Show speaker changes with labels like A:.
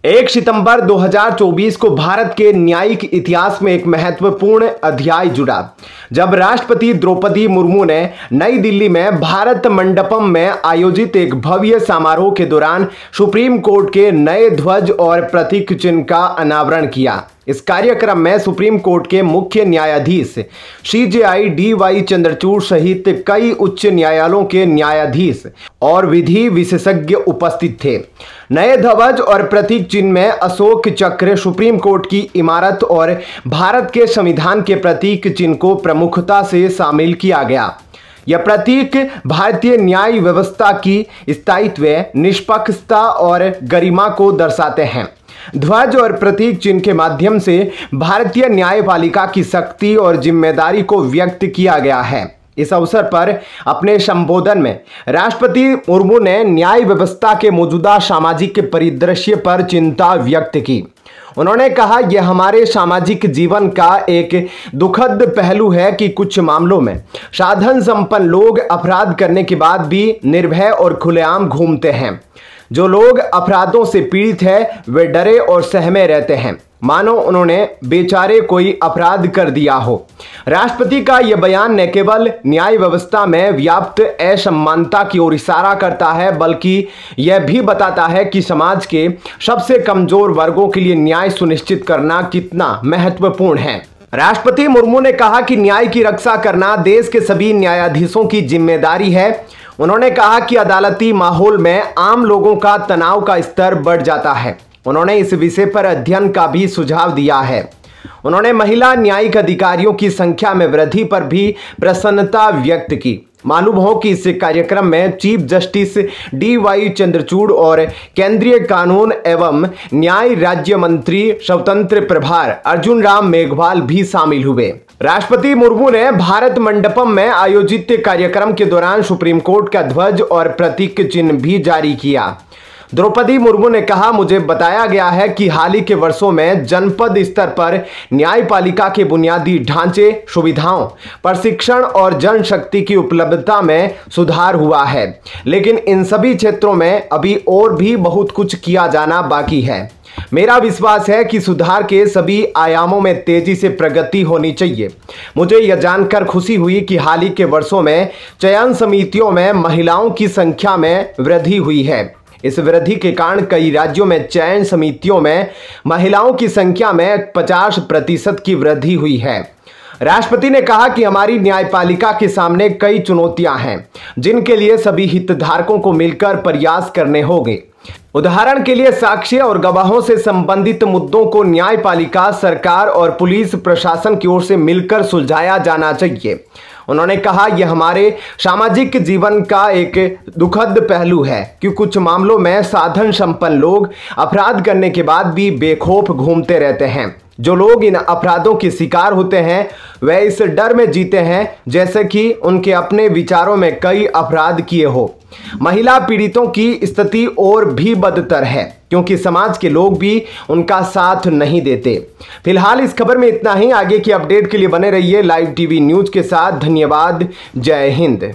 A: 1 सितंबर 2024 को भारत के न्यायिक इतिहास में एक महत्वपूर्ण अध्याय जुड़ा जब राष्ट्रपति द्रौपदी मुर्मू ने नई दिल्ली में भारत मंडपम में आयोजित एक भव्य समारोह के दौरान सुप्रीम कोर्ट के नए ध्वज और प्रतीक चिन्ह का अनावरण किया। इस कार्यक्रम में सुप्रीम कोर्ट के मुख्य न्यायाधीश CJI DY चंद्रचूड़ सहित कई उच्च न्यायालयों के न्यायाधीश और विधि विशेषज्ञ उपस्थित थे। नए ध्वज और प्रतीक चिन्ह में अशोक चक्र, सुप्रीम कोर्ट की इमारत और भारत के संविधान के प्रतीक चिन्ह को प्रमुखता से शामिल किया गया। यह प्रतीक भारतीय न्याय व्यवस्था की स्थायित्व, निष्पक्षता और गरिमा को दर्शाते हैं। ध्वज और प्रतीक चिन्ह के माध्यम से भारतीय न्यायपालिका की शक्ति और जिम्मेदारी को व्यक्त किया गया है। इस अवसर पर अपने संबोधन में राष्ट्रपति मुर्मू ने न्याय व्यवस्था के मौजूदा सामाजिक परिदृश्य पर चिंता व्यक्त की। उन्होंने कहा, यह हमारे सामाजिक जीवन का एक दुखद पहलू है कि कुछ मामलों में साधन संपन्न लोग अपराध करने के बाद भी निर्भय और खुलेआम घूमते हैं। जो लोग अपराधों से पीड़ित हैं वे डरे और सहमे रहते हैं, मानो उन्होंने बेचारे कोई अपराध कर दिया हो। राष्ट्रपति का यह बयान न केवल न्याय व्यवस्था में व्याप्त असमानता की ओर इशारा करता है, बल्कि यह भी बताता है कि समाज के सबसे कमजोर वर्गों के लिए न्याय सुनिश्चित करना कितना महत्वपूर्ण है। राष्ट्रपति मुर्मू ने कहा कि न्याय की रक्षा करना देश के सभी न्यायाधीशों की जिम्मेदारी है। उन्होंने कहा कि अदालती माहौल में आम लोगों का तनाव का स्तर बढ़ जाता है। उन्होंने इस विषय पर अध्ययन का भी सुझाव दिया है। उन्होंने महिला न्यायिक अधिकारियों की संख्या में वृद्धि पर भी प्रसन्नता व्यक्त की। मालूम हो कि इस कार्यक्रम में चीफ जस्टिस DY चंद्रचूड़ और केंद्रीय कानून एवं न्याय राज्य मंत्री स्वतंत्र प्रभार अर्जुन राम मेघवाल भी शामिल हुए। राष्ट्रपति मुर्मू ने भारत मंडपम में आयोजित कार्यक्रम के दौरान सुप्रीम कोर्ट का ध्वज और प्रतीक चिन्ह भी जारी किया। द्रौपदी मुर्मू ने कहा, मुझे बताया गया है कि हाल ही के वर्षों में जनपद स्तर पर न्यायपालिका के बुनियादी ढांचे, सुविधाओं, प्रशिक्षण और जनशक्ति की उपलब्धता में सुधार हुआ है, लेकिन इन सभी क्षेत्रों में अभी और भी बहुत कुछ किया जाना बाकी है। मेरा विश्वास है कि सुधार के सभी आयामों में तेजी से प्रगति होनी चाहिए। मुझे यह जानकर खुशी हुई कि हाल ही के वर्षों में चयन समितियों में महिलाओं की संख्या में वृद्धि हुई है। इस वृद्धि के कारण कई राज्यों में चयन समितियों में महिलाओं की संख्या में 50% की वृद्धि हुई है। राष्ट्रपति ने कहा कि हमारी न्यायपालिका के सामने कई चुनौतियां हैं, जिनके लिए सभी हितधारकों को मिलकर प्रयास करने होंगे। उदाहरण के लिए साक्ष्य और गवाहों से संबंधित मुद्दों को न्यायपालिका, सरकार और पुलिस प्रशासन की ओर से मिलकर सुलझाया जाना चाहिए। उन्होंने कहा, यह हमारे सामाजिक जीवन का एक दुखद पहलू है कि कुछ मामलों में साधन संपन्न लोग अपराध करने के बाद भी बेखौफ घूमते रहते हैं। जो लोग इन अपराधों के शिकार होते हैं वे इस डर में जीते हैं जैसे कि उनके अपने विचारों में कई अपराध किए हो। महिला पीड़ितों की स्थिति और भी बदतर है क्योंकि समाज के लोग भी उनका साथ नहीं देते। फिलहाल इस खबर में इतना ही। आगे की अपडेट के लिए बने रहिए लाइव टीवी न्यूज के साथ। धन्यवाद। जय हिंद।